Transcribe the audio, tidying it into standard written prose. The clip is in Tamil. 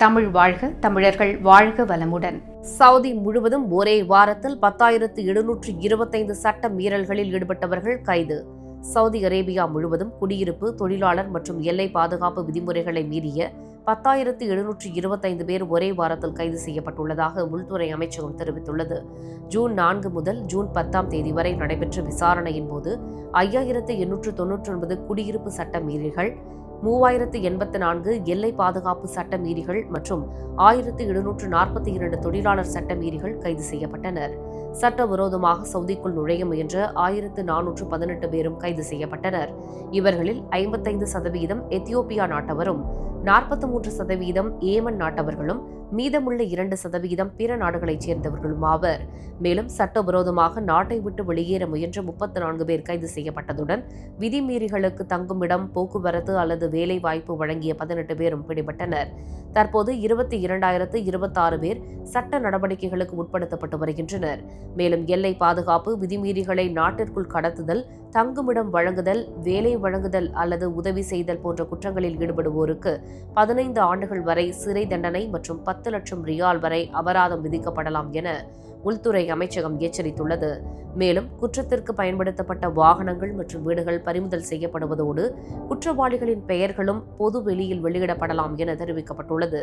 தமிழ் வாழ்க, தமிழர்கள் வாழ்க வளமுடன். சவுதி முழுவதும் ஒரே வாரத்தில் 10,725 சட்ட மீறல்களில் ஈடுபட்டவர்கள் கைது. சவுதி அரேபியா முழுவதும் குடியிருப்பு, தொழிலாளர் மற்றும் எல்லை பாதுகாப்பு விதிமுறைகளை மீறிய 10,725 பேர் ஒரே வாரத்தில் கைது செய்யப்பட்டுள்ளதாக உள்துறை அமைச்சகம் தெரிவித்துள்ளது. ஜூன் 4 முதல் ஜூன் 10 தேதி வரை நடைபெற்ற விசாரணையின் போது 5,899 குடியிருப்பு சட்ட மீறல்கள், 3,084 எல்லை பாதுகாப்பு சட்ட மீறிகள் மற்றும் 1,742 தொழிலாளர் சட்ட மீறிகள் கைது செய்யப்பட்டனர். சட்டவிரோதமாக சவுதிக்குள் நுழைய முயன்ற 1,418 பேரும் கைது செய்யப்பட்டனர். இவர்களில் 55% எத்தியோப்பியா நாட்டவரும், 43% ஏமன் நாட்டவர்களும், மீதமுள்ள 2% பிற நாடுகளைச் சேர்ந்தவர்களும் ஆவர். மேலும் சட்டவிரோதமாக நாட்டை விட்டு வெளியேற முயன்ற 34 பேர் கைது செய்யப்பட்டதுடன் விதிமீறிகளுக்கு தங்குமிடம், போக்குவரத்து அல்லது வேலை வாய்ப்பு வழங்கிய 18 பேரும் பிடிபட்டனர். தற்போது 22,026 பேர் சட்ட நடவடிக்கைகளுக்கு உட்படுத்தப்பட்டு வருகின்றனர். மேலும் எல்லை பாதுகாப்பு விதிமீறிகளை நாட்டிற்குள் கடத்துதல், தங்குமிடம் வழங்குதல், வேலை வழங்குதல் அல்லது உதவி செய்தல் போன்ற குற்றங்களில் ஈடுபடுவோருக்கு 15 ஆண்டுகள் வரை சிறை தண்டனை மற்றும் 10 லட்சம் ரியால் வரை அபராதம் விதிக்கப்படலாம் என உள்துறை அமைச்சகம் எச்சரித்துள்ளது. மேலும் குற்றத்திற்கு பயன்படுத்தப்பட்ட வாகனங்கள் மற்றும் வீடுகள் பறிமுதல் செய்யப்படுவதோடு குற்றவாளிகளின் பெயர்களும் பொது வெளியில் வெளியிடப்படலாம் என தெரிவிக்கப்பட்டுள்ளது.